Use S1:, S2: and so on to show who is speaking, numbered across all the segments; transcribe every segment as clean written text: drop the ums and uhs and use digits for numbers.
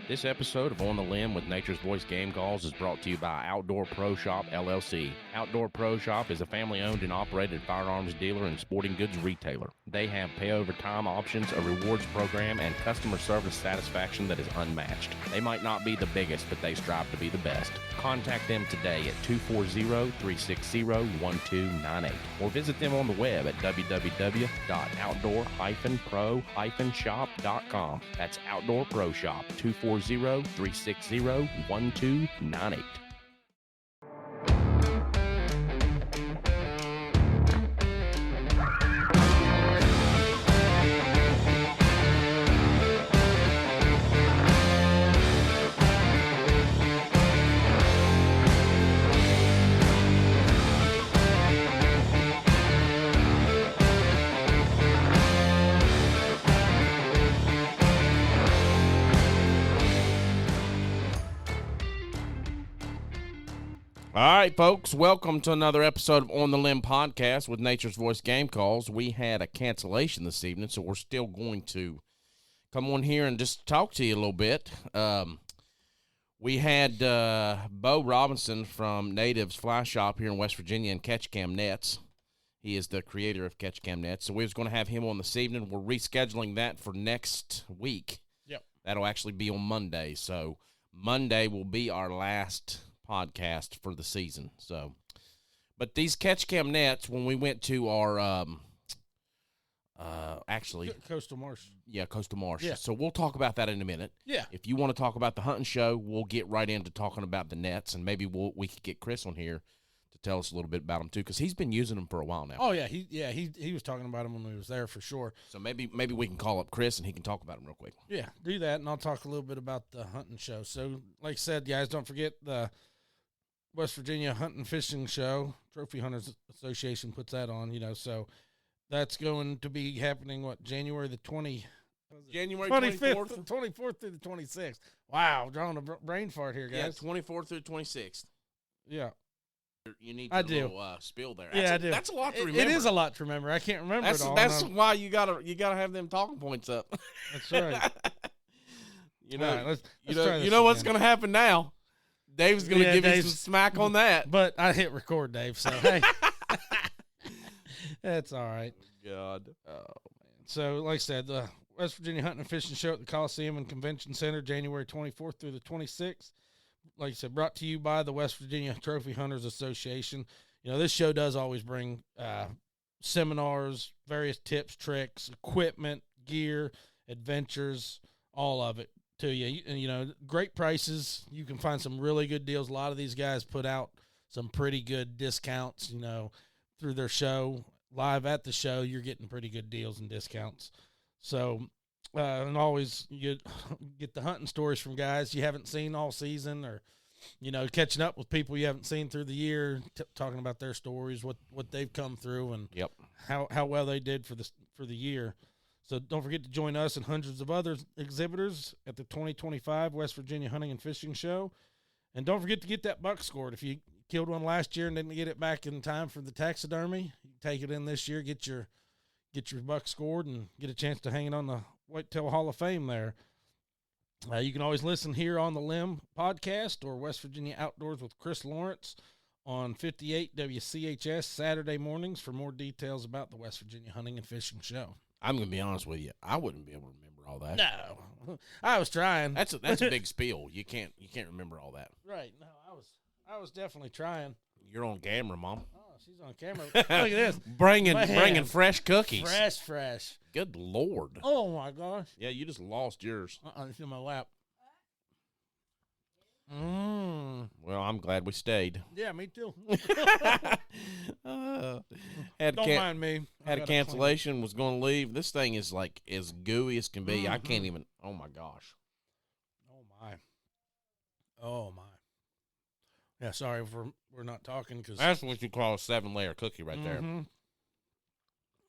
S1: This episode of On the Limb with Nature's Voice Game Calls is brought to you by Outdoor Pro Shop, LLC. Outdoor Pro Shop is a family-owned and operated firearms dealer and sporting goods retailer. They have pay-over-time options, a rewards program, and customer service satisfaction that is unmatched. They might not be the biggest, but they strive to be the best. Contact them today at 240-360-1298 or visit them on the web at www.outdoor-pro-shop.com. That's Outdoor Pro Shop, 240-360-1298. All right, folks, welcome to another episode of On the Limb podcast with Nature's Voice Game Calls. We had a cancellation this evening, so we're still going to come on here and just talk to you a little bit. We had Bo Robinson from Natives Fly Shop here in West Virginia and Catchcam Nets. He is the creator of Catchcam Nets, so we was going to have him on this evening. We're rescheduling that for next week.
S2: Yep.
S1: That'll actually be on Monday, so Monday will be our last podcast for the season. So, but these Catchcam Nets, when we went to our
S2: Coastal Marsh.
S1: Yeah, Coastal Marsh.
S2: Yeah.
S1: So we'll talk about that in a minute.
S2: Yeah.
S1: If you want to talk about the hunting show, we'll get right into talking about the nets, and maybe we could get Chris on here to tell us a little bit about them too, because he's been using them for a while now.
S2: Oh yeah, he was talking about them when we was there for sure.
S1: So maybe we can call up Chris and he can talk about them real quick.
S2: Yeah, do that, and I'll talk a little bit about the hunting show. So, like I said, guys, don't forget the West Virginia Hunting Fishing Show. Trophy Hunters Association puts that on, so that's going to be happening, January the 24th through the 26th. Wow, drawing a brain fart here, guys.
S1: Yeah, 24th through 26th.
S2: Yeah.
S1: You need
S2: I
S1: to
S2: do.
S1: Spill there.
S2: I do.
S1: That's a lot to remember.
S2: It is a lot to remember. I can't remember it all.
S1: That's why you gotta have them talking points up.
S2: That's right.
S1: All right,
S2: let's
S1: you
S2: try this
S1: know what's
S2: again.
S1: going to happen now. Dave's going to give you some smack on that.
S2: But I hit record, Dave, so hey. That's all right.
S1: God.
S2: Oh, man. So, like I said, the West Virginia Hunting and Fishing Show at the Coliseum and Convention Center, January 24th through the 26th. Like I said, brought to you by the West Virginia Trophy Hunters Association. This show does always bring seminars, various tips, tricks, equipment, gear, adventures, all of it to you. And, great prices. You can find some really good deals. A lot of these guys put out some pretty good discounts, through their show. Live at the show, you're getting pretty good deals and discounts. So, and always you get the hunting stories from guys you haven't seen all season, or, catching up with people you haven't seen through the year, talking about their stories, what they've come through, and how well they did for the year. So don't forget to join us and hundreds of other exhibitors at the 2025 West Virginia Hunting and Fishing Show. And don't forget to get that buck scored. If you killed one last year and didn't get it back in time for the taxidermy, you can take it in this year, get your buck scored, and get a chance to hang it on the Whitetail Hall of Fame there. You can always listen here on the Limb podcast or West Virginia Outdoors with Chris Lawrence on 58 WCHS Saturday mornings for more details about the West Virginia Hunting and Fishing Show.
S1: I'm going to be honest with you. I wouldn't be able to remember all that.
S2: No, I was trying.
S1: That's a big spiel. You can't remember all that.
S2: Right. No, I was definitely trying.
S1: You're on camera, Mom.
S2: Oh, she's on camera. Look at this.
S1: bringing fresh cookies.
S2: Fresh.
S1: Good Lord.
S2: Oh my gosh.
S1: Yeah, you just lost yours.
S2: It's in my lap.
S1: Well, I'm glad we stayed.
S2: Yeah, me too.
S1: Don't
S2: mind me.
S1: Had a cancellation, was going to leave. This thing is like as gooey as can be. I can't even. Oh my gosh.
S2: Oh my. Yeah, sorry if we're not talking, because
S1: that's what you call a 7-layer cookie right there.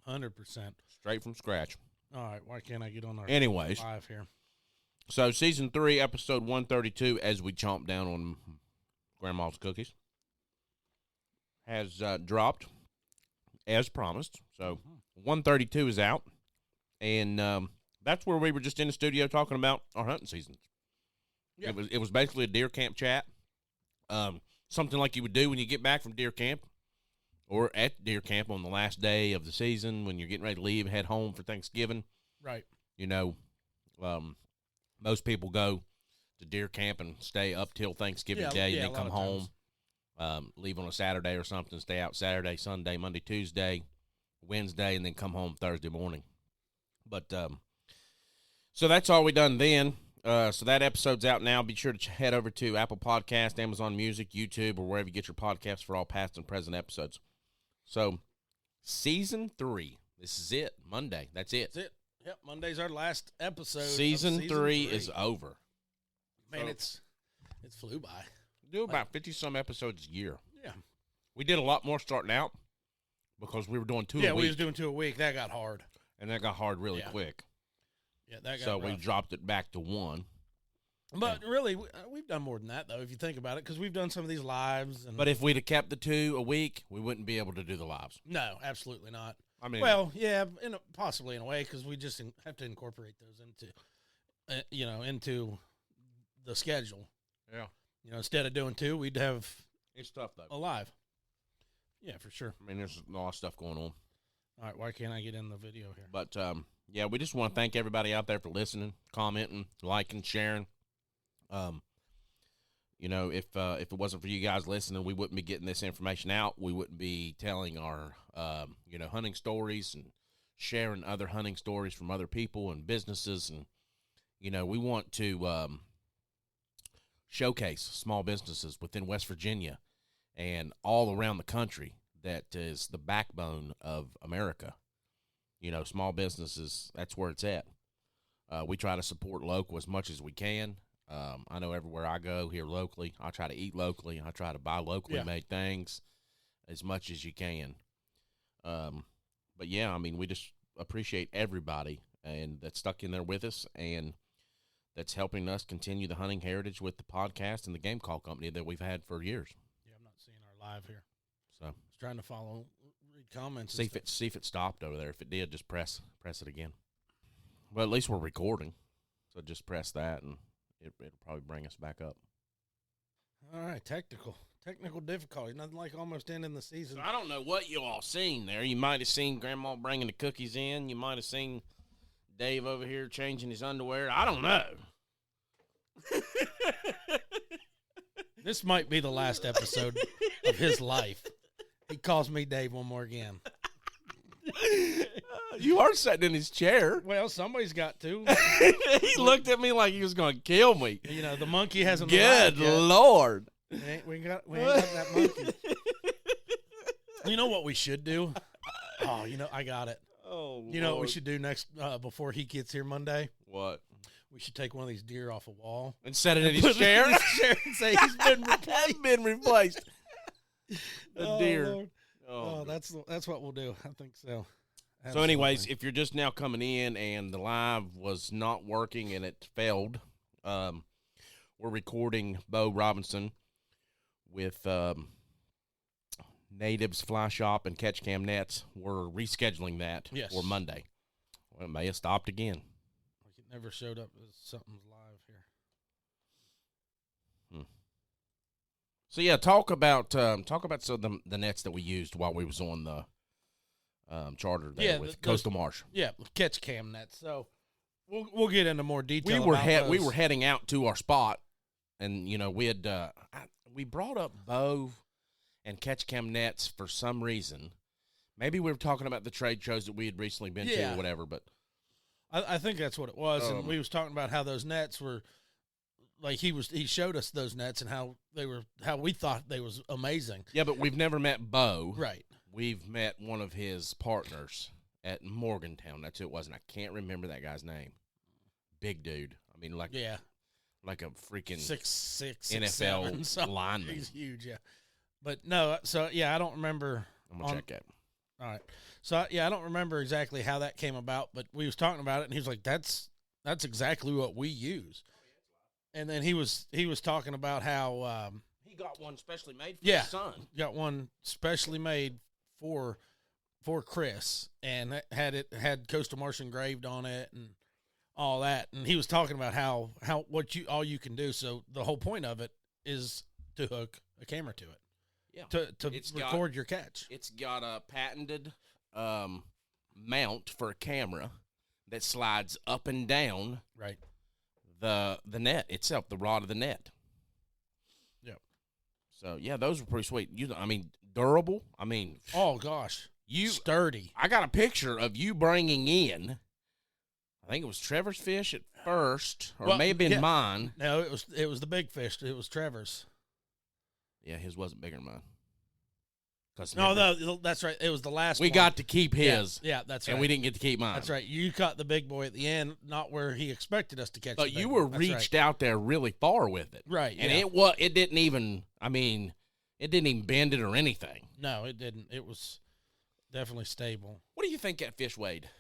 S2: 100%.
S1: Straight from scratch.
S2: All right, why can't I get on our
S1: Anyways,
S2: live here?
S1: So season 3, episode 132, as we chomp down on Grandma's cookies, has dropped as promised. So 132 is out, and that's where we were just in the studio talking about our hunting seasons.
S2: Yeah.
S1: It was basically a deer camp chat. Something like you would do when you get back from deer camp or at deer camp on the last day of the season when you're getting ready to leave, head home for Thanksgiving.
S2: Right.
S1: You know, most people go to deer camp and stay up till Thanksgiving Day and then come home, leave on a Saturday or something, stay out Saturday, Sunday, Monday, Tuesday, Wednesday, and then come home Thursday morning. But so that's all we done then. So that episode's out now. Be sure to head over to Apple Podcast, Amazon Music, YouTube, or wherever you get your podcasts for all past and present episodes. So, Season 3. This is it. Monday. That's it.
S2: That's it. Yep, Monday's our last episode.
S1: Season 3 is over.
S2: Man, it's flew by.
S1: We do about 50-some episodes a year.
S2: Yeah.
S1: We did a lot more starting out because we were doing 2 a week.
S2: Yeah, we was doing 2 a week. That got hard.
S1: And that got hard really quick.
S2: Yeah, that got
S1: So
S2: rough.
S1: we dropped it back to 1.
S2: But really, we've done more than that, though, if you think about it, because we've done some of these lives.
S1: But if we'd have kept the 2 a week, we wouldn't be able to do the lives.
S2: No, absolutely not.
S1: I mean,
S2: well, yeah, possibly in a way, because we just have to incorporate those into the schedule.
S1: Yeah.
S2: Instead of doing 2, we'd have
S1: it's tough, though.
S2: a live. Yeah, for sure.
S1: I mean, there's a lot of stuff going on.
S2: All right, why can't I get in the video here?
S1: But, yeah, we just want to thank everybody out there for listening, commenting, liking, sharing. If it wasn't for you guys listening, we wouldn't be getting this information out. We wouldn't be telling our, hunting stories and sharing other hunting stories from other people and businesses. And, we want to showcase small businesses within West Virginia and all around the country that is the backbone of America. Small businesses, that's where it's at. We try to support local as much as we can. I know everywhere I go here locally, I try to eat locally. I try to buy locally made things as much as you can. But, yeah, I mean, we just appreciate everybody and that's stuck in there with us and that's helping us continue the hunting heritage with the podcast and the game call company that we've had for years.
S2: Yeah, I'm not seeing our live here.
S1: So
S2: I was trying to read comments.
S1: See if it stopped over there. If it did, just press it again. Well, at least we're recording, so just press that, and it'll probably bring us back up.
S2: All right, technical difficulty. Nothing like almost ending the season.
S1: So I don't know what you all seen there. You might have seen Grandma bringing the cookies in. You might have seen Dave over here changing his underwear. I don't know.
S2: This might be the last episode of his life. He calls me Dave one more again.
S1: You are sitting in his chair.
S2: Well, somebody's got to.
S1: He looked at me like he was going to kill me.
S2: The monkey hasn't.
S1: Good Lord.
S2: We ain't got that monkey. You know what we should do? Oh, I got it.
S1: Oh,
S2: you know what we should do next before he gets here Monday?
S1: What?
S2: We should take one of these deer off a wall
S1: and set it in his chair.
S2: And say he's been replaced.
S1: I've been replaced. The deer.
S2: Lord. Oh, that's what we'll do. I think so. Absolutely.
S1: So, anyways, if you're just now coming in and the live was not working and it failed, we're recording Bo Robinson with Natives Fly Shop and Catch Cam Nets. We're rescheduling that for Monday. Well, it may have stopped again.
S2: Like it never showed up as something's live here.
S1: So yeah, talk about some of the nets that we used while we was on the charter there with Coastal Marsh.
S2: Yeah, Catch Cam Nets. So we'll get into more detail.
S1: We were heading out to our spot, and we had we brought up Bo and Catch Cam Nets for some reason. Maybe we were talking about the trade shows that we had recently been to or whatever, but
S2: I think that's what it was. And we was talking about how those nets were like he showed us those nets and how we thought they was amazing.
S1: Yeah, but we've never met Bo.
S2: Right.
S1: We've met one of his partners at Morgantown. That's who it was, and I can't remember that guy's name. Big dude. I mean, like a freaking
S2: 6'6"
S1: NFL lineman.
S2: He's huge, yeah. But no, so yeah, I don't remember.
S1: I'm gonna check that.
S2: All right. So yeah, I don't remember exactly how that came about, but we was talking about it, and he was like, "That's exactly what we use." And then he was talking about how
S1: he got one specially made for his son.
S2: Got one specially made for Chris, and had Coastal Marsh engraved on it, and all that, and he was talking about how all you can do. So the whole point of it is to hook a camera to it.
S1: Yeah.
S2: To record your catch.
S1: It's got a patented mount for a camera that slides up and down
S2: Right.
S1: the net itself, the rod of the net.
S2: Yep.
S1: So yeah, those were pretty sweet. Durable.
S2: Oh gosh, sturdy.
S1: I got a picture of you bringing in. I think it was Trevor's fish at first, or
S2: Well,
S1: maybe mine.
S2: No, it was the big fish. It was Trevor's.
S1: Yeah, his wasn't bigger than mine.
S2: No, that's right. It was the last
S1: we
S2: one.
S1: got to keep his.
S2: Yeah, that's right.
S1: And we didn't get to keep mine.
S2: That's right. You caught the big boy at the end, not where he expected us to catch.
S1: But you were reached out there really far with it.
S2: Right.
S1: And
S2: yeah.
S1: it didn't even, it didn't even bend it or anything.
S2: No, it didn't. It was definitely stable.
S1: What do you think that fish weighed?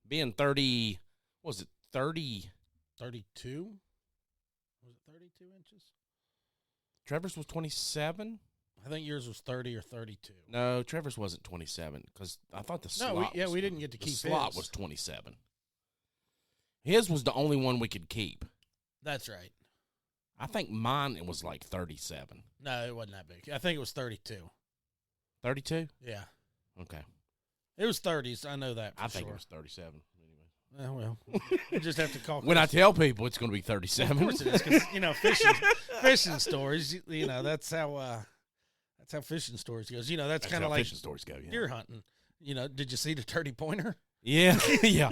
S1: Being 30, what was it, 30?
S2: 32? Was it 32 inches?
S1: Trevor's was 27?
S2: I think yours was 30 or 32.
S1: No, Trevor's wasn't 27 because I thought the slot
S2: we didn't get to keep
S1: the slot
S2: his.
S1: was 27. His was the only one we could keep.
S2: That's right.
S1: I think mine it was like 37.
S2: No, it wasn't that big. I think it was 32.
S1: 32?
S2: Yeah.
S1: Okay.
S2: It was 30s. I know that for
S1: I think
S2: sure.
S1: it was 37.
S2: Well, you just have to call.
S1: When I tell people it's going to be 37.
S2: Of course it is, because fishing stories. That's how fishing stories goes. That's kind of like
S1: fishing stories go. Yeah.
S2: Deer hunting. Did you see the 30 pointer?
S1: Yeah, yeah.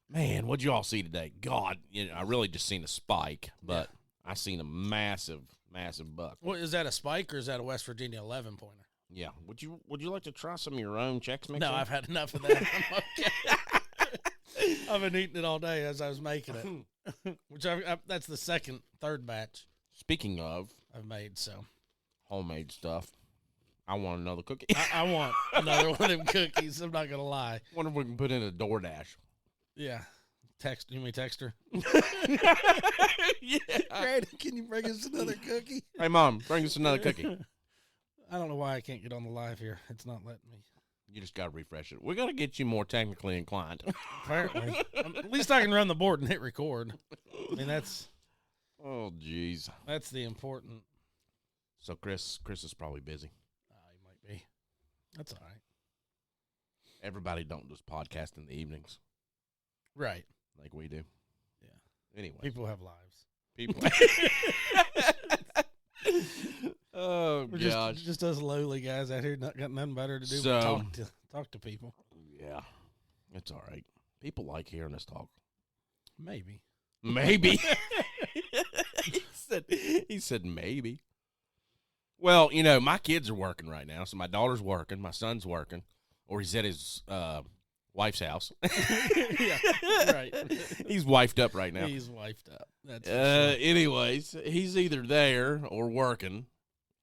S1: Man, what'd you all see today? God, I really just seen a spike, but I seen a massive, massive buck.
S2: Well, is that a spike or is that a West Virginia 11 pointer?
S1: Yeah. Would you like to try some of your own Chex Mix?
S2: No, I've had enough of that. I'm okay. I've been eating it all day as I was making it, which that's the third batch.
S1: Speaking of,
S2: I've made
S1: homemade stuff. I want another cookie.
S2: I want another one of them cookies. I'm not gonna lie.
S1: Wonder if we can put in a DoorDash.
S2: Yeah, you mean text her?
S1: Yeah.
S2: Grady, can you bring us another cookie?
S1: Hey, Mom, bring us another cookie.
S2: I don't know why I can't get on the live here. It's not letting me.
S1: You just got to refresh it. We're going to get you more technically inclined.
S2: Apparently. At least I can run the board and hit record. That's...
S1: Oh, jeez.
S2: That's the important...
S1: So Chris is probably busy.
S2: He might be. That's all right.
S1: Everybody don't just podcast in the evenings.
S2: Right.
S1: Like we do.
S2: Yeah.
S1: Anyway.
S2: People have lives.
S1: People. Oh,
S2: We're
S1: gosh.
S2: just us lowly guys out here, not got nothing better to do but talk to people.
S1: Yeah. It's all right. People like hearing us talk.
S2: Maybe.
S1: He said maybe. Well, my kids are working right now. So my daughter's working. My son's working. Or he's at his wife's house.
S2: Yeah, right.
S1: He's wifed up right now.
S2: He's wifed up. That's sure.
S1: Anyways, he's either there or working.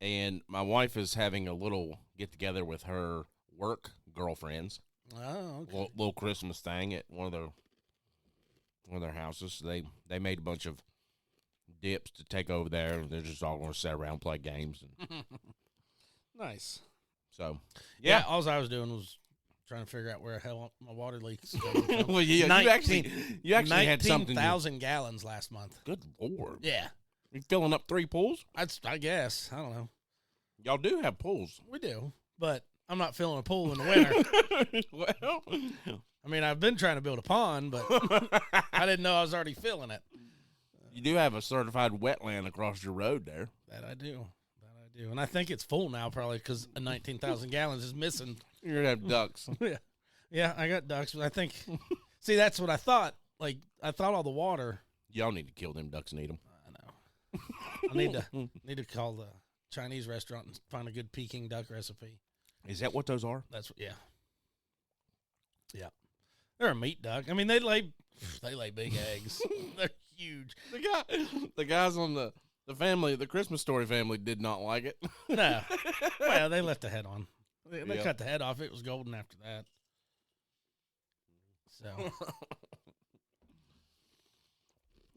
S1: And my wife is having a little get-together with her work girlfriends.
S2: Oh, okay.
S1: Little Christmas thing at one of their houses. They made a bunch of dips to take over there. They're just all going to sit around and play games. And
S2: Nice.
S1: so,
S2: yeah. All I was doing was trying to figure out where the hell my water leaks.
S1: Well, yeah, you actually had something.
S2: 19,000 gallons last month.
S1: Good Lord.
S2: Yeah.
S1: You filling up 3 pools?
S2: I guess. I don't know.
S1: Y'all do have pools.
S2: We do, but I'm not filling a pool in the winter.
S1: Well,
S2: I've been trying to build a pond, but I didn't know I was already filling it.
S1: you do have a certified wetland across your road there.
S2: That I do. And I think it's full now probably because 19,000 gallons is missing.
S1: You're going to have ducks.
S2: Yeah, I got ducks, but I think, see, that's what I thought. Like, I thought all the water.
S1: Y'all need to kill them ducks and eat them.
S2: I know. I need to call the Chinese restaurant and find a good Peking duck recipe.
S1: Is that what those are?
S2: Yeah. They're a meat duck. They lay big eggs. They're huge.
S1: The guys on the Christmas Story family did not like it.
S2: No. Well, they left the head on. They cut the head off. It was golden after that. So.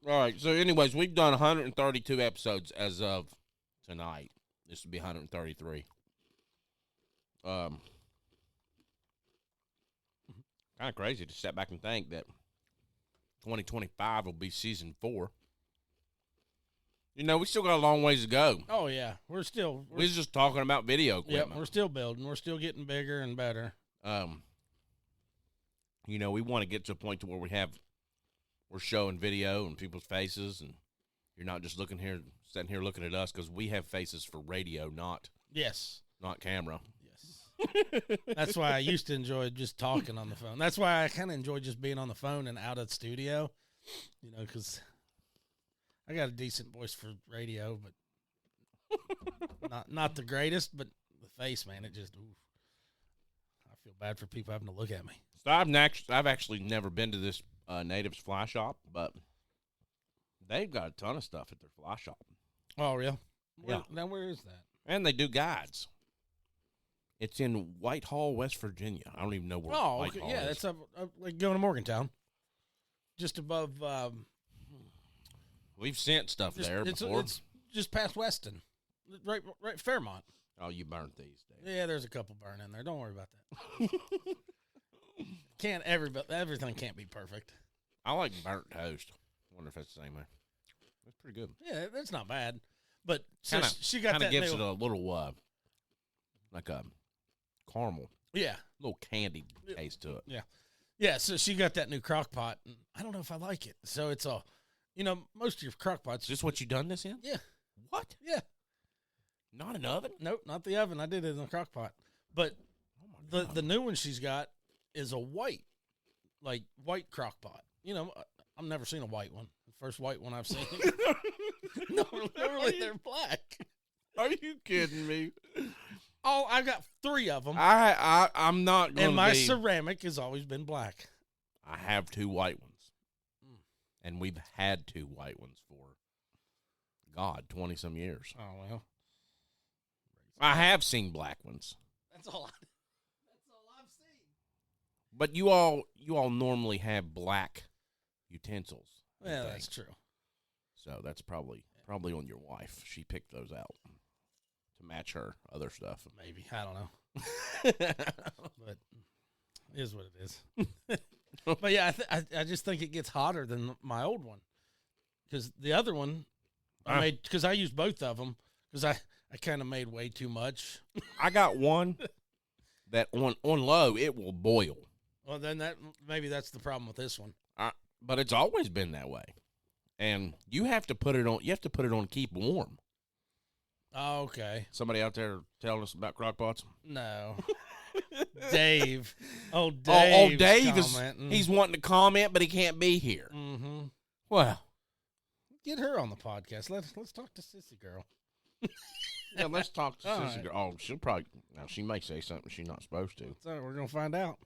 S1: All right. So, anyways, we've done 132 episodes as of tonight. This would be 133. Kind of crazy to step back and think that 2025 will be season 4. You know, we still got a long ways to go.
S2: Oh yeah, we're
S1: We're just talking about video equipment.
S2: Yep, we're still building. We're still getting bigger and better.
S1: You know, we want to get to a point to where we're showing video and people's faces, and you're not just sitting here looking at us, because we have faces for radio, not camera.
S2: Yes. That's why I used to enjoy just talking on the phone. That's why I kind of enjoy just being on the phone and out of the studio, you know, because I got a decent voice for radio, but not the greatest, but the face, man, it just, oof. I feel bad for people having to look at me.
S1: So I've actually never been to this Natives fly shop, but they've got a ton of stuff at their fly shop.
S2: Oh, really?
S1: Yeah.
S2: Now, where is that?
S1: And they do guides. It's in Whitehall, West Virginia. I don't even know where Whitehall
S2: yeah,
S1: is.
S2: it's up like going to Morgantown, just above.
S1: We've sent stuff there before.
S2: It's just past Weston, right Fairmont.
S1: Oh, you burnt these, Dave.
S2: Yeah, there's a couple burn in there. Don't worry about that. Everything can't be perfect.
S1: I like burnt toast. Wonder if that's the same way. That's pretty good.
S2: Yeah, that's not bad. But so
S1: Kinda,
S2: she got that
S1: gives it a little like a caramel,
S2: yeah,
S1: little candy taste to it.
S2: Yeah. So she got that new crock pot, and I don't know if I like it. So it's most of your crock pots.
S1: Is this what you done this in?
S2: Yeah.
S1: What?
S2: Yeah.
S1: Not an oven?
S2: Nope, not the oven. I did it in the crock pot. But the new one she's got is a white crock pot. You know, I've never seen a white one. The first white one I've seen. Normally they're black.
S1: Are you kidding me?
S2: Oh, I got 3 of them.
S1: I'm not going to
S2: And my ceramic has always been black.
S1: I have 2 white ones. And we've had 2 white ones for, 20-some years.
S2: Oh, well.
S1: I have seen black ones.
S2: That's all I've seen.
S1: But you all normally have black utensils.
S2: Yeah, that's true.
S1: So that's probably on your wife. She picked those out to match her other stuff.
S2: Maybe. I don't know. But it is what it is. But yeah, I just think it gets hotter than my old one. Because the other one, because I used both of them, because I kind of made way too much.
S1: I got one that on low, it will boil.
S2: Well, then maybe that's the problem with this one.
S1: But it's always been that way. And you have to put it on keep warm.
S2: Oh, okay.
S1: Somebody out there telling us about crock pots?
S2: No. Dave.
S1: Dave he's wanting to comment, but he can't be here.
S2: Mm-hmm.
S1: Well,
S2: get her on the podcast. Let's talk to Sissy Girl.
S1: Yeah, let's talk to Sissy Girl. Oh, she may say something she's not supposed to.
S2: So we're gonna find out.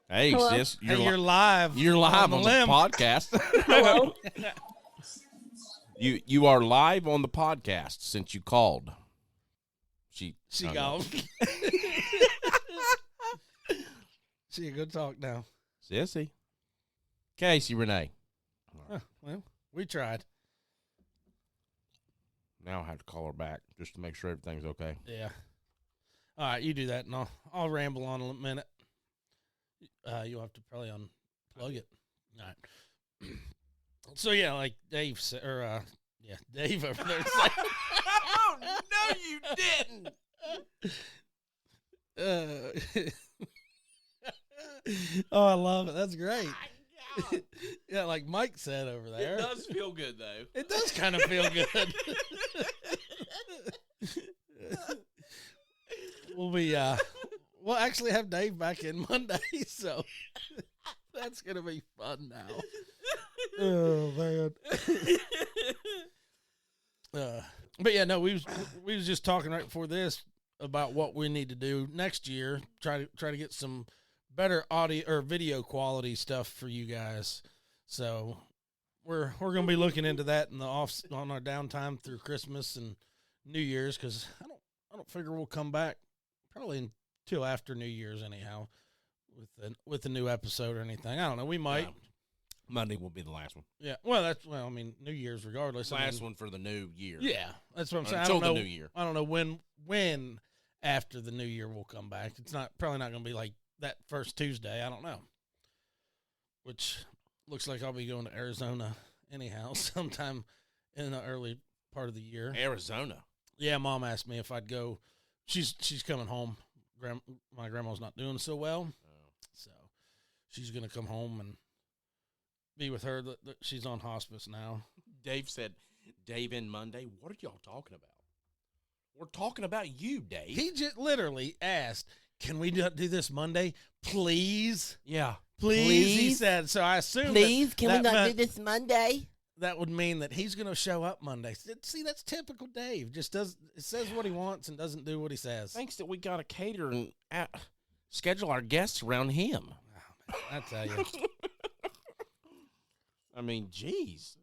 S1: Hey,
S3: hello?
S1: sis,
S2: You're live.
S1: You're live on the podcast.
S3: Hello.
S1: You are live on the podcast since you called. She
S2: called. She go talk now.
S1: Sissy. Casey Renee.
S2: Well, we tried.
S1: Now I have to call her back just to make sure everything's okay.
S2: Yeah. All right, you do that, and I'll ramble on a minute. You'll have to probably unplug it. All right. So yeah, like Dave said, Dave over there said.
S1: Oh no, you didn't.
S2: Oh, I love it. That's great. Yeah, like Mike said over there.
S1: It does feel good though.
S2: It does kind of feel good. We'll actually have Dave back in Monday, so that's gonna be fun now. Oh man. But yeah, no, we was just talking right before this about what we need to do next year. Try to get some better audio or video quality stuff for you guys. So we're gonna be looking into that on our downtime through Christmas and New Year's, because I don't figure we'll come back probably until after New Year's anyhow with a new episode or anything. I don't know. We might.
S1: Monday will be the last one.
S2: Yeah. Well, I mean, New Year's regardless.
S1: Last one for the new year.
S2: Yeah, that's what I'm saying.
S1: Until the new year.
S2: I don't know when after the new year we'll come back. It's probably not going to be like that first Tuesday. I don't know. Which looks like I'll be going to Arizona anyhow sometime in the early part of the year.
S1: Arizona.
S2: Yeah, Mom asked me if I'd go. She's coming home. My grandma's not doing so well, so she's gonna come home and be with her. She's on hospice now.
S1: Dave said, Dave in Monday, what are y'all talking about? We're talking about you, Dave.
S2: He just literally asked, can we do this Monday, please?
S1: Yeah.
S2: Please, he said. So I assume
S3: Can we not do this Monday?
S2: That would mean that he's going to show up Monday. See, that's typical Dave. Just says what he wants and doesn't do what he says.
S1: Thanks that we got to cater and schedule our guests around him.
S2: Oh, man, I tell you.
S1: I mean, geez.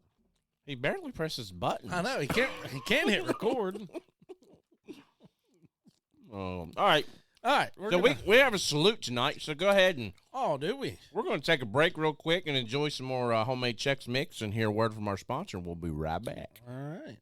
S1: He barely presses buttons.
S2: I know. He can't hit record.
S1: All right.
S2: All right.
S1: So we have a salute tonight, so go ahead and...
S2: Oh, do we?
S1: We're going to take a break real quick and enjoy some more homemade Chex Mix and hear a word from our sponsor. We'll be right back.
S2: All right.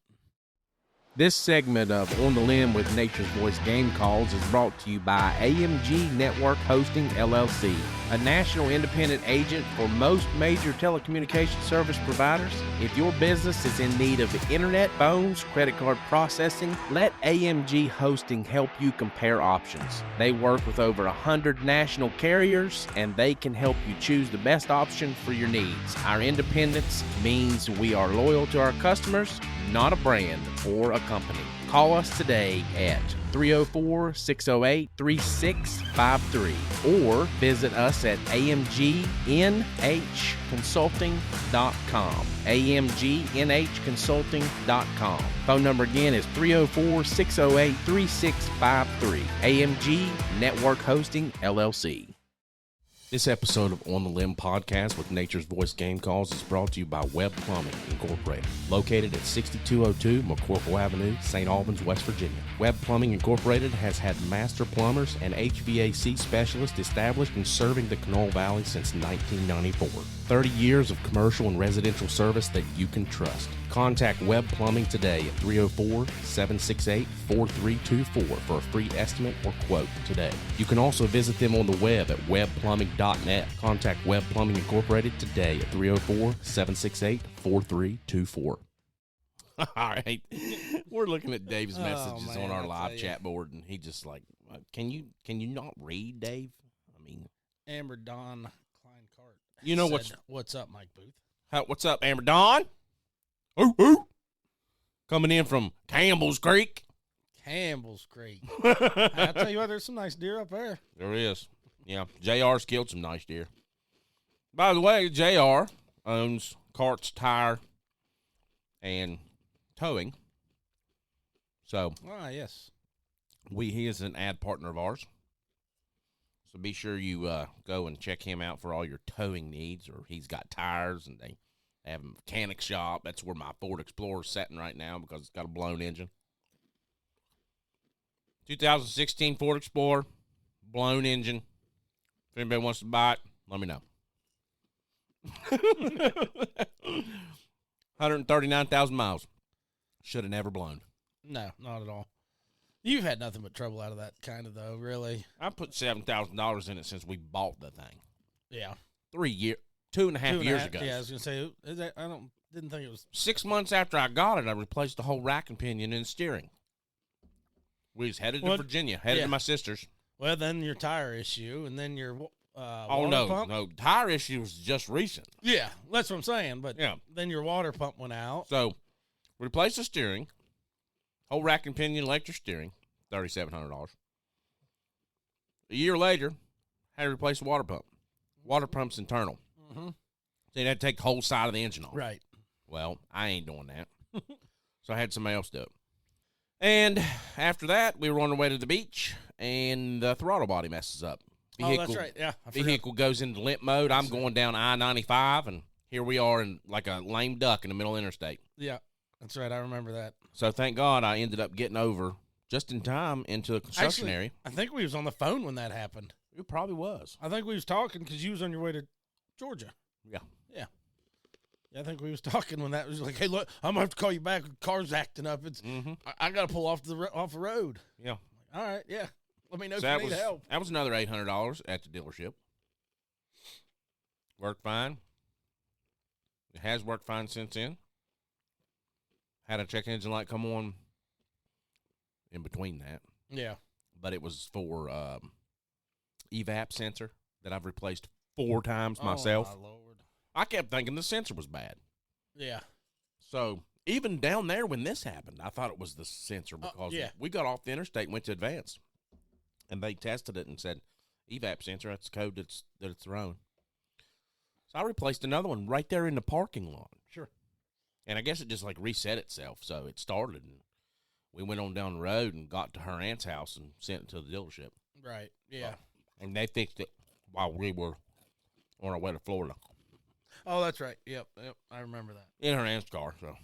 S1: This segment of On the Limb with Nature's Voice Game Calls is brought to you by AMG Network Hosting, LLC, a national independent agent for most major telecommunications service providers. If your business is in need of internet, phones, credit card processing, let AMG Hosting help you compare options. They work with over 100 national carriers, and they can help you choose the best option for your needs. Our independence means we are loyal to our customers, not a brand or a company. Call us today at 304-608-3653 or visit us at amgnhconsulting.com. amgnhconsulting.com. Phone number again is 304-608-3653. AMG Network Hosting, LLC. This episode of On the Limb podcast with Nature's Voice Game Calls is brought to you by Webb Plumbing Incorporated, located at 6202 McCorkle Avenue, St. Albans, West Virginia. Webb Plumbing Incorporated has had master plumbers and HVAC specialists established and serving the Knoll Valley since 1994. 30 years of commercial and residential service that you can trust. Contact Webb Plumbing today at 304-768-4324 for a free estimate or quote today. You can also visit them on the web at webbplumbing.net. Contact Webb Plumbing Incorporated today at 304-768-4324. All right. We're looking at Dave's messages on our live chat board, and he just like, can you not read, Dave? I mean,
S2: Amber Dawn Klein-Cart.
S1: You know
S2: what's up, Mike Booth?
S1: What's up, Amber Dawn? Ooh, ooh. Coming in from Campbell's Creek.
S2: Campbell's Creek. I'll tell you what, there's some nice deer up there.
S1: There is. Yeah, JR's killed some nice deer. By the way, JR owns Carts Tire and Towing. So,
S2: yes.
S1: He is an ad partner of ours. So be sure you go and check him out for all your towing needs, or he's got tires and they have a mechanic shop. That's where my Ford Explorer's sitting right now because it's got a blown engine. 2016 Ford Explorer, blown engine. If anybody wants to buy it, let me know. 139,000 miles. Should have never blown.
S2: No, not at all. You've had nothing but trouble out of that kind of, though, really.
S1: I put $7,000 in it since we bought the thing.
S2: Yeah.
S1: 2.5 years ago.
S2: Yeah, I was going to say, didn't think it was.
S1: 6 months after I got it, I replaced the whole rack and pinion and steering. We was headed to Virginia, to my sister's.
S2: Well, then your tire issue, and then your
S1: water
S2: pump.
S1: No, tire issue was just recent.
S2: Yeah, that's what I'm saying. But
S1: yeah,
S2: then your water pump went out.
S1: So, replaced the steering, whole rack and pinion, electric steering, $3,700. A year later, had to replace the water pump. Water pump's internal.
S2: Mm-hmm.
S1: So you had to take the whole side of the engine off.
S2: Right.
S1: Well, I ain't doing that. So I had somebody else do it. And after that, we were on our way to the beach, and the throttle body messes up.
S2: That's right. Yeah.
S1: Vehicle goes into limp mode. I'm going down I-95, and here we are in like a lame duck in the middle interstate.
S2: Yeah, that's right. I remember that.
S1: So thank God I ended up getting over just in time into a construction area.
S2: I think we was on the phone when that happened.
S1: It probably was.
S2: I think we was talking because you was on your way to Georgia.
S1: Yeah.
S2: Yeah. I think we was talking when that was like, hey, look, I'm going to have to call you back. The car's acting up. It's I got to pull off the road.
S1: Yeah.
S2: All right, yeah. Let me know if you need help.
S1: That was another $800 at the dealership. Worked fine. It has worked fine since then. Had a check engine light come on in between that.
S2: Yeah.
S1: But it was for evap sensor that I've replaced 4 times myself.
S2: Oh, my Lord.
S1: I kept thinking the sensor was bad.
S2: Yeah.
S1: So even down there when this happened, I thought it was the sensor because we got off the interstate and went to Advance. And they tested it and said, evap sensor, that's the code that it's thrown. So I replaced another one right there in the parking lot.
S2: Sure.
S1: And I guess it just like reset itself. So it started and we went on down the road and got to her aunt's house and sent it to the dealership.
S2: Right. Yeah.
S1: And they fixed it while we were on our way to Florida.
S2: Oh, that's right. Yep. I remember that.
S1: In her aunt's car. So,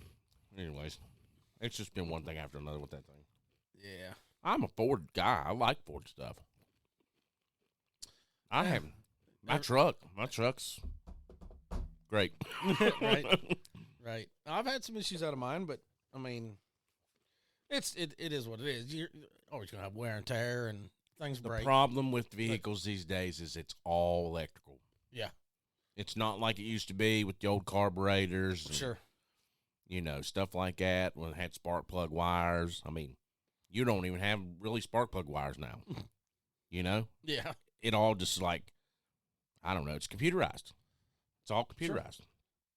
S1: anyways, it's just been one thing after another with that thing.
S2: Yeah.
S1: I'm a Ford guy. I like Ford stuff. I have my truck's great.
S2: Right. Right. I've had some issues out of mine, but I mean, it is what it is. You're always gonna have wear and tear and things break.
S1: The problem with vehicles these days is it's all electrical.
S2: Yeah.
S1: It's not like it used to be with the old carburetors. And,
S2: sure.
S1: You know, stuff like that when it had spark plug wires. I mean, you don't even have really spark plug wires now. You know?
S2: Yeah.
S1: It all just like, I don't know, it's computerized. It's all computerized.
S2: Sure.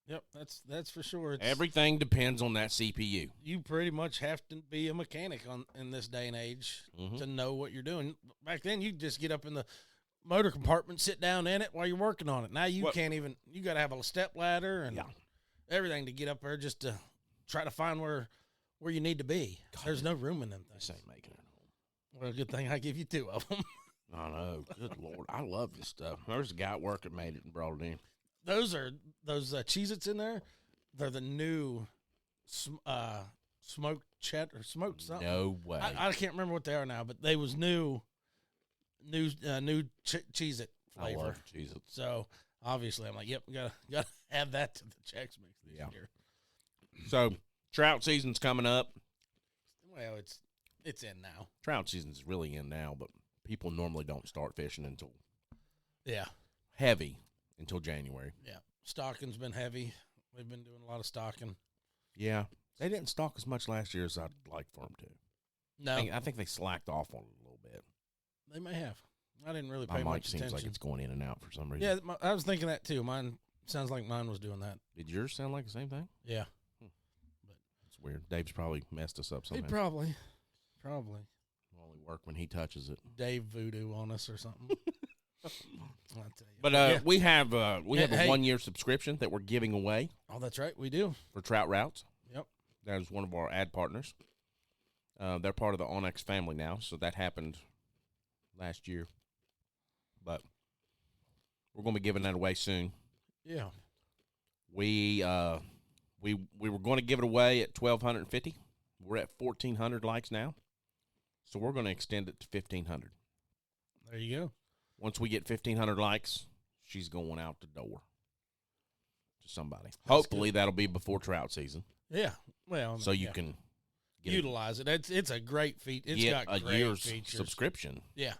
S2: Yep, that's for sure.
S1: Everything depends on that CPU.
S2: You pretty much have to be a mechanic in this day and age to know what you're doing. Back then, you just get up in the motor compartment, sit down in it while you're working on it. Now you can't even. You got to have a step ladder and everything to get up there just to try to find where you need to be. God, there's no room in them things.
S1: This ain't making it home.
S2: Well, good thing I give you 2 of them.
S1: I know. Good Lord, I love this stuff. There's a guy at work that made it and brought it in.
S2: Those Cheez-Its in there. They're the new smoked cheddar or smoked something.
S1: No way.
S2: I can't remember what they are now, but they was new Cheez-It flavor.
S1: I love Cheez-It.
S2: So obviously, I'm like, yep, gotta add that to the Chex Mix this year.
S1: So trout season's coming up.
S2: Well, it's in now.
S1: Trout season's really in now, but people normally don't start fishing until heavy. Until January.
S2: Yeah. Stocking's been heavy. We've been doing a lot of stocking.
S1: Yeah. They didn't stock as much last year as I'd like for them to.
S2: No.
S1: I think they slacked off on it a little bit.
S2: They may have. I didn't really pay
S1: My mic
S2: much
S1: seems
S2: attention.
S1: like it's going in and out for some reason.
S2: Yeah, I was thinking that too. Mine sounds like mine was doing that.
S1: Did yours sound like the same thing?
S2: Yeah.
S1: But it's weird. Dave's probably messed us up somehow.
S2: He probably.
S1: Only work when he touches it.
S2: Dave voodoo on us or something. I'll tell you.
S1: But we have a 1-year subscription that we're giving away.
S2: Oh, that's right, we do.
S1: For Trout Routes.
S2: Yep.
S1: That is one of our ad partners. They're part of the Onyx family now, so that happened last year. But we're going to be giving that away soon.
S2: Yeah.
S1: We were going to give it away at 1,250. We're at 1,400 likes now, so we're going to extend it to 1,500.
S2: There you go. Once
S1: we get 1,500 likes, she's going out the door to somebody.
S2: That's
S1: Hopefully
S2: good.
S1: That'll be before trout season.
S2: Yeah. Well,
S1: so you can
S2: utilize it. It's a great feature. It's got
S1: a
S2: great
S1: year's
S2: features.
S1: subscription.
S2: Yeah.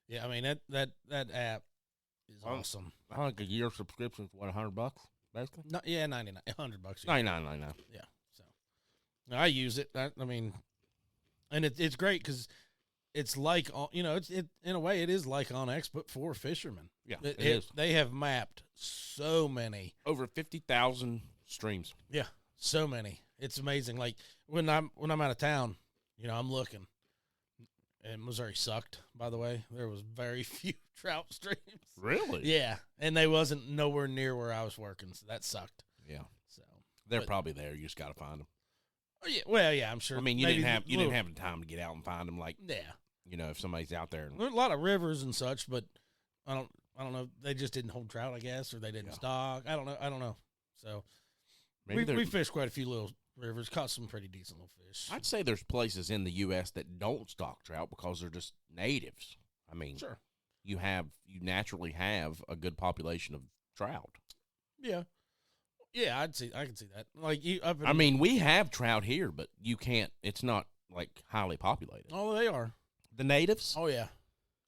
S2: Yeah, I mean that app is awesome.
S1: I think a year subscription is what, $100 basically?
S2: No, yeah, $100.
S1: $99.99.
S2: Yeah. So I use it. I mean, and it's great because it's like it's in a way it is like OnX but for fishermen.
S1: Yeah, it is.
S2: They have mapped so many,
S1: over 50,000 streams.
S2: Yeah, so many. It's amazing. Like when I'm out of town, I'm looking. And Missouri sucked, by the way. There was very few trout streams.
S1: Really?
S2: Yeah, and they wasn't nowhere near where I was working, so that sucked.
S1: Yeah.
S2: So
S1: they're probably there. You just got to find them.
S2: Oh yeah. Well, yeah, I'm sure.
S1: I mean, you didn't have the time to get out and find them. Like, if somebody's out there.
S2: There's a lot of rivers and such, but I don't know. They just didn't hold trout, I guess, or they didn't stock. I don't know. So we fished quite a few little rivers, caught some pretty decent little fish.
S1: I'd say there's places in the U.S. that don't stock trout because they're just natives. I mean,
S2: sure.
S1: You naturally have a good population of trout.
S2: Yeah. Yeah, I can see that. Like
S1: we have trout here, but you can't. It's not like highly populated.
S2: Oh, they are
S1: the natives.
S2: Oh yeah,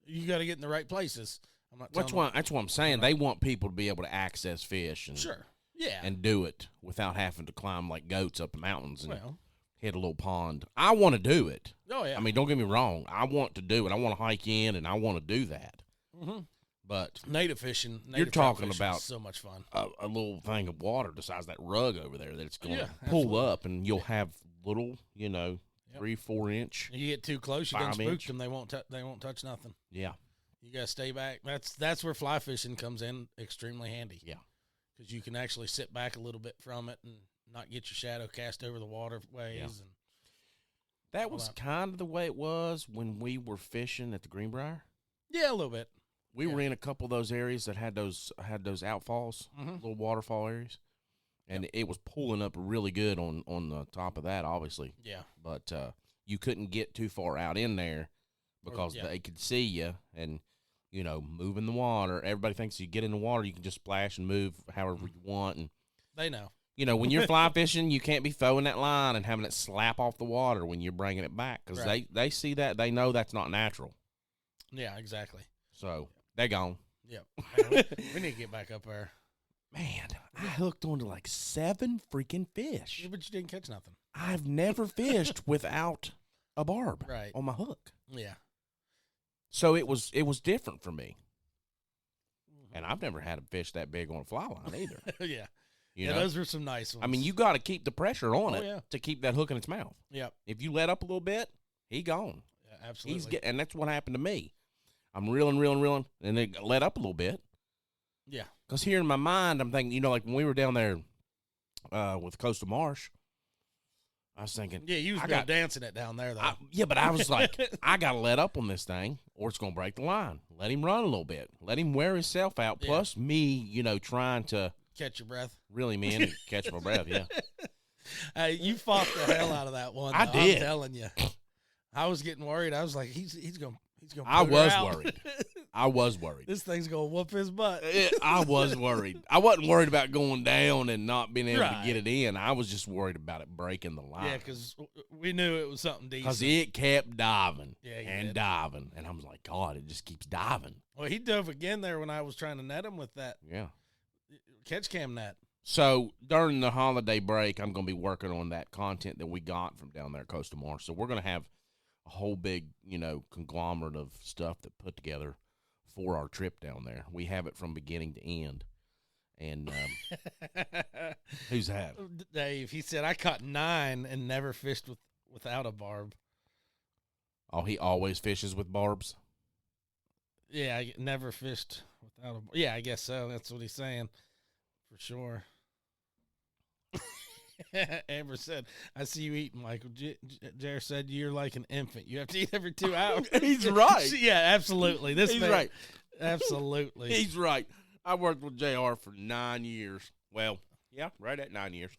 S2: you got to get in the right places. I'm not.
S1: That's what I'm saying. They want people to be able to access fish. And,
S2: sure.
S1: and do it without having to climb like goats up the mountains and
S2: Well,
S1: hit a little pond. I want to do it.
S2: oh yeah.
S1: I mean, don't get me wrong. I want to do it. I want to hike in, and I want to do that.
S2: Mm-hmm.
S1: But
S2: native fishing.
S1: You're talking about
S2: is so much fun.
S1: A little thing of water the size of that rug over there that it's going to pull
S2: absolutely.
S1: up, and you'll have little, 3-4 inch.
S2: You get too close, you done
S1: 5
S2: spooked
S1: inch.
S2: them. They won't touch nothing.
S1: Yeah.
S2: You gotta stay back. That's where fly fishing comes in extremely handy.
S1: Yeah.
S2: Because you can actually sit back a little bit from it and not get your shadow cast over the waterways.
S1: Yeah.
S2: And
S1: That was kind of the way it was when we were fishing at the Greenbrier.
S2: yeah, a little bit.
S1: We were in a couple of those areas that had those outfalls, little waterfall areas, and it was pulling up really good on the top of that, obviously.
S2: Yeah.
S1: But you couldn't get too far out in there because they could see you and, move in the water. Everybody thinks you get in the water, you can just splash and move however you want. And
S2: They know.
S1: when you're fly fishing, you can't be throwing that line and having it slap off the water when you're bringing it back because they see that. They know that's not natural.
S2: Yeah, exactly.
S1: So they're gone.
S2: Yeah. We need to get back up there.
S1: Man, I hooked onto like 7 freaking fish.
S2: Yeah, but you didn't catch nothing.
S1: I've never fished without a barb on my hook.
S2: Yeah.
S1: So it was different for me. And I've never had a fish that big on a fly line either.
S2: Yeah.
S1: You know?
S2: Those were some nice ones.
S1: I mean, you got to keep the pressure on it to keep that hook in its mouth.
S2: Yep.
S1: If you let up a little bit, he gone.
S2: Yeah, absolutely.
S1: And that's what happened to me. I'm reeling, and then let up a little bit.
S2: Yeah.
S1: Because here in my mind, I'm thinking, like when we were down there with Coastal Marsh, I was thinking.
S2: Yeah, you was dancing it down there, though.
S1: But I was like, I got to let up on this thing or it's going to break the line. Let him run a little bit. Let him wear himself out.
S2: Yeah.
S1: Plus me, trying to.
S2: Catch your breath.
S1: Really, man, catch my breath, yeah.
S2: You fought the hell out of that one.
S1: I did.
S2: I'm telling you. I was getting worried. I was like, he's going to
S1: I was worried. I was worried.
S2: This thing's going to whoop his butt.
S1: I was worried. I wasn't worried about going down and not being able to get it in. I was just worried about it breaking the line.
S2: Yeah, because we knew it was something decent.
S1: Because it kept diving
S2: and
S1: diving. And I was like, God, it just keeps diving.
S2: Well, he dove again there when I was trying to net him with that catch cam net.
S1: So during the holiday break, I'm going to be working on that content that we got from down there at Coastal Marsh. So we're going to have a whole big, conglomerate of stuff that put together for our trip down there. We have it from beginning to end. And who's that?
S2: Dave. He said, I caught 9 and never fished without a barb.
S1: Oh, he always fishes with barbs?
S2: Yeah, I never fished without a barb. Yeah, I guess so. That's what he's saying. For sure. Amber said, I see you eating, Michael. Jared said, you're like an infant. You have to eat every 2 hours.
S1: He's right.
S2: Yeah, absolutely.
S1: He's right.
S2: Absolutely.
S1: He's right. I worked with JR for 9 years. Well, yeah, right at 9 years.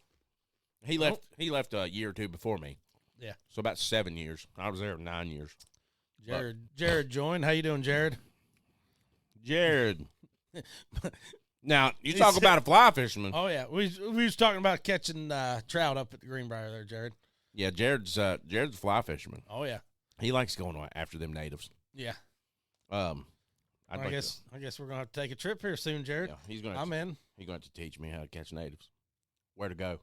S1: He left a year or two before me.
S2: Yeah.
S1: So about 7 years. I was there 9 years.
S2: Jared joined. How you doing, Jared?
S1: Jared. Now, you talk about a fly fisherman.
S2: Oh, yeah. We was talking about catching trout up at the Greenbrier there, Jared.
S1: Yeah, Jared's a fly fisherman.
S2: Oh, yeah.
S1: He likes going after them natives.
S2: Yeah.
S1: I
S2: guess we're going to have to take a trip here soon, Jared.
S1: Yeah,
S2: I'm in.
S1: He's going to have to teach me how to catch natives. Where to go.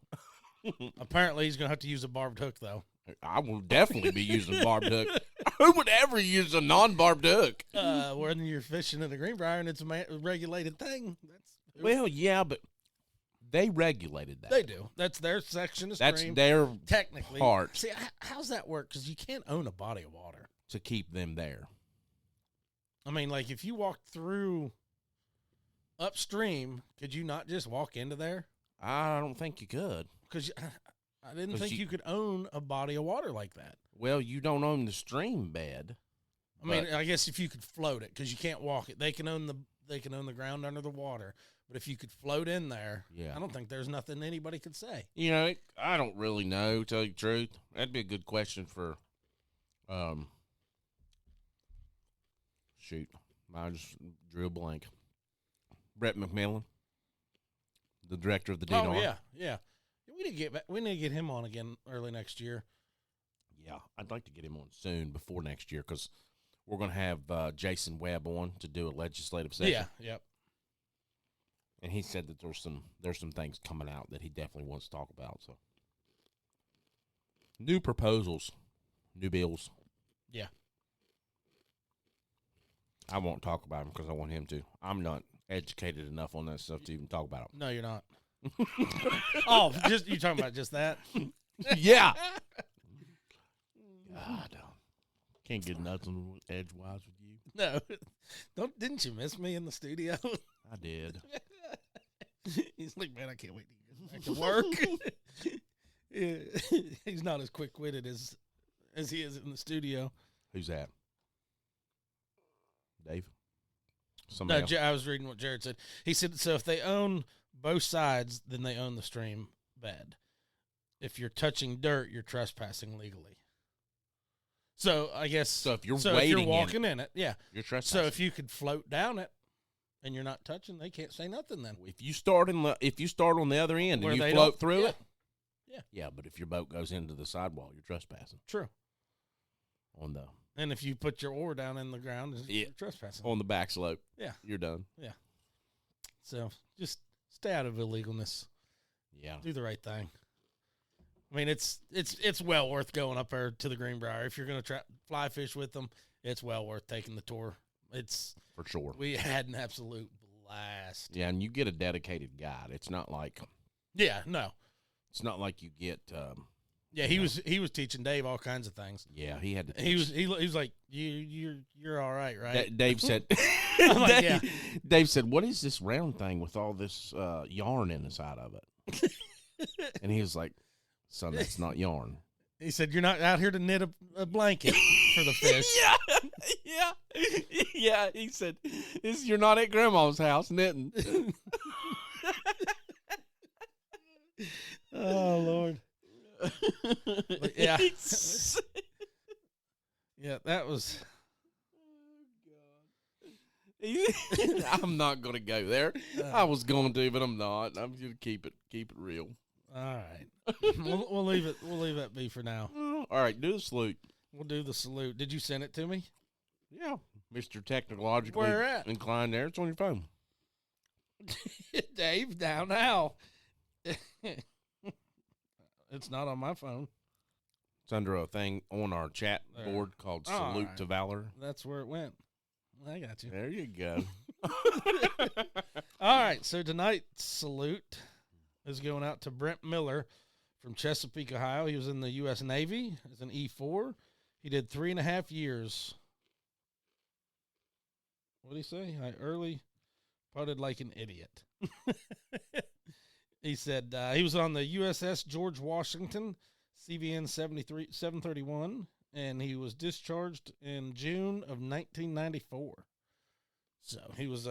S2: Apparently, he's going to have to use a barbed hook, though.
S1: I will definitely be using a barbed hook. Who would ever use a non-barbed hook?
S2: When you're fishing in the Greenbrier and it's a regulated thing.
S1: Well, yeah, but they regulated that.
S2: They do. That's their section of stream.
S1: That's their
S2: technically
S1: part.
S2: See, how's that work? Because you can't own a body of water
S1: to keep them there.
S2: I mean, like if you walked through upstream, could you not just walk into there?
S1: I don't think you could.
S2: Because I didn't think you could own a body of water like that.
S1: Well, you don't own the stream bed.
S2: I mean, I guess if you could float it, because you can't walk it. They can own the ground under the water. But if you could float in there, I don't think there's nothing anybody could say.
S1: I don't really know, to tell you the truth. That'd be a good question for, shoot, I just drew a blank. Brett McMillan, the director of the DNR.
S2: Oh, yeah. We need to get him on again early next year.
S1: Yeah, I'd like to get him on soon before next year because we're going to have Jason Webb on to do a legislative session.
S2: Yeah, yep.
S1: And he said that there's some things coming out that he definitely wants to talk about. So, new proposals, new bills.
S2: Yeah.
S1: I won't talk about them because I want him to. I'm not educated enough on that stuff to even talk about them.
S2: No, you're not. Oh, you talking about just that?
S1: Yeah. God, can't get nothing edgewise with you.
S2: No, didn't you miss me in the studio?
S1: I did.
S2: He's like, man, I can't wait to get back to work. Yeah. He's not as quick-witted as he is in the studio.
S1: Who's that? Dave?
S2: No, I was reading what Jared said. He said, so if they own both sides, then they own the stream bed. If you're touching dirt, you're trespassing legally. So I guess
S1: if you're
S2: walking in it, yeah,
S1: you're trespassing.
S2: So if you could float down it and you're not touching, they can't say nothing then.
S1: If you start on the other end
S2: Where
S1: and you float through
S2: yeah.
S1: it,
S2: yeah,
S1: yeah. But if your boat goes into the sidewall, you're trespassing.
S2: True.
S1: And
S2: if you put your oar down in the ground, you're trespassing.
S1: On the back slope,
S2: yeah,
S1: you're done.
S2: Yeah. So just stay out of illegalness.
S1: Yeah.
S2: Do the right thing. I mean, it's well worth going up there to the Greenbrier. If you're going to fly fish with them, it's well worth taking the tour. It's
S1: for sure.
S2: We had an absolute blast.
S1: Yeah, and you get a dedicated guide. It's not like
S2: it's
S1: not like you get.
S2: He was teaching Dave all kinds of things.
S1: Yeah, he had to.
S2: He was like, you're all right, right?
S1: Dave said.
S2: Like, yeah.
S1: Dave said, "What is this round thing with all this yarn in the side of it?" And he was like, "Son, that's not yarn."
S2: He said, "You're not out here to knit a blanket for the fish."
S1: Yeah. He said, "You're not at Grandma's house knitting."
S2: Oh Lord. But yeah. Yeah, that was.
S1: I'm not gonna go there. I was going to, but I'm not. I'm gonna keep it real.
S2: All right, we'll leave it. We'll leave that be for now.
S1: All right, do the salute.
S2: We'll do the salute. Did you send it to me?
S1: Yeah, Mr. Technologically
S2: Where at?
S1: inclined. There, it's on your phone.
S2: Dave, down now. It's not on my phone.
S1: It's under a thing on our chat board called Salute to Valor.
S2: That's where it went. I got you.
S1: There you go.
S2: All right, so tonight's salute is going out to Brent Miller from Chesapeake, Ohio. He was in the U.S. Navy as an E4. He did 3.5 years. What did he say? I early putted like an idiot. He said he was on the USS George Washington, CVN 731, and he was discharged in June of 1994. So he was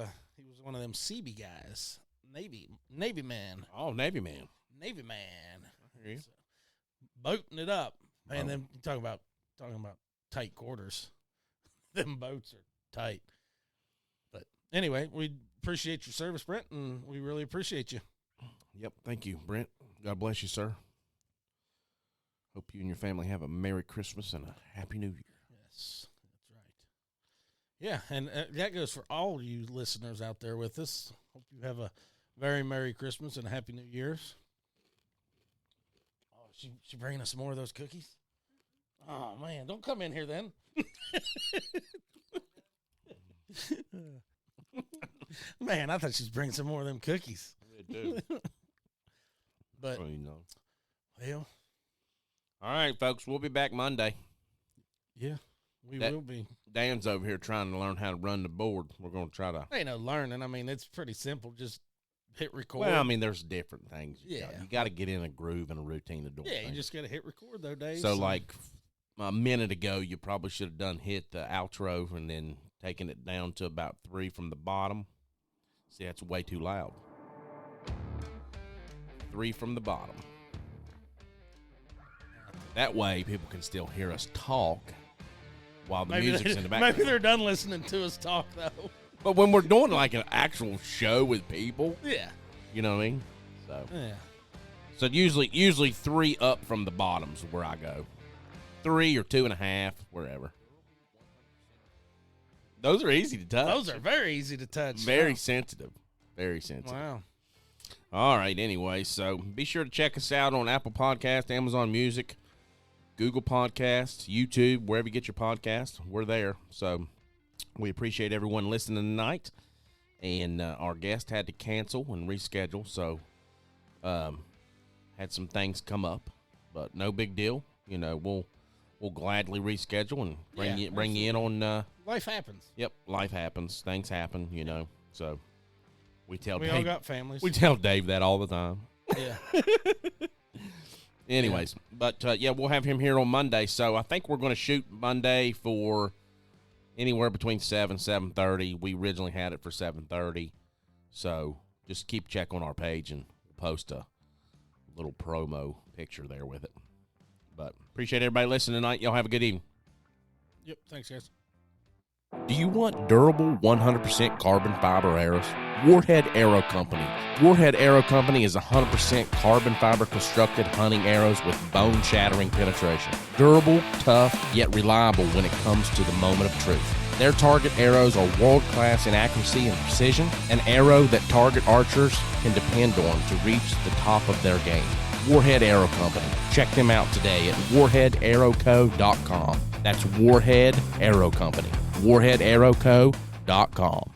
S2: one of them CB guys, Navy man.
S1: Oh, Navy man.
S2: Navy man.
S1: I hear you.
S2: So, boating it up, and then talking about tight quarters. Them boats are tight. But anyway, we appreciate your service, Brent, and we really appreciate you.
S1: Yep, thank you, Brent. God bless you, sir. Hope you and your family have a Merry Christmas and a Happy New Year.
S2: Yes, that's right. Yeah, and that goes for all you listeners out there with us. Hope you have a very Merry Christmas and a Happy New Year's. Oh, she bringing us more of those cookies? Oh, man, don't come in here then. Man, I thought she's bringing some more of them cookies.
S1: They do.
S2: But,
S1: well. All right, folks, we'll be back Monday.
S2: Yeah, we will be.
S1: Dan's over here trying to learn how to run the board. We're going to try to.
S2: Ain't no learning. I mean, it's pretty simple. Just hit record.
S1: Well, I mean, there's different things.
S2: You
S1: got to get in a groove and a routine to do it.
S2: Yeah, you just got to hit record, though, Dave.
S1: So, like a minute ago, you probably should have done hit the outro and then taken it down to about 3 from the bottom. See, that's way too loud. 3 from the bottom. That way, people can still hear us talk while the music's in the background.
S2: Maybe they're done listening to us talk, though.
S1: But when we're doing like an actual show with people,
S2: yeah,
S1: you know what I mean. So
S2: yeah.
S1: So usually 3 up from the bottom's where I go. 3 or 2.5, wherever. Those are easy to touch.
S2: Those are very easy to touch.
S1: Very sensitive. Very sensitive.
S2: Wow.
S1: All right, anyway, so be sure to check us out on Apple Podcasts, Amazon Music, Google Podcasts, YouTube, wherever you get your podcasts. We're there. So we appreciate everyone listening tonight. And our guest had to cancel and reschedule, so had some things come up, but no big deal. You know, we'll gladly reschedule and bring you in on.
S2: Life happens.
S1: Yep, life happens. Things happen. You know, so we
S2: all got families.
S1: We tell Dave that all the time.
S2: Yeah.
S1: Anyways, but we'll have him here on Monday. So I think we're going to shoot Monday for anywhere between 7:30. We originally had it for 7:30. So just keep check on our page and we'll post a little promo picture there with it. But appreciate everybody listening tonight. Y'all have a good evening.
S2: Yep. Thanks, guys.
S1: Do you want durable 100% carbon fiber arrows? Warhead Arrow Company. Warhead Arrow Company is 100% carbon fiber constructed hunting arrows with bone-shattering penetration. Durable, tough, yet reliable when it comes to the moment of truth. Their target arrows are world-class in accuracy and precision, an arrow that target archers can depend on to reach the top of their game. Warhead Arrow Company. Check them out today at warheadarrowco.com. That's Warhead Arrow Company. warheadarrowco.com.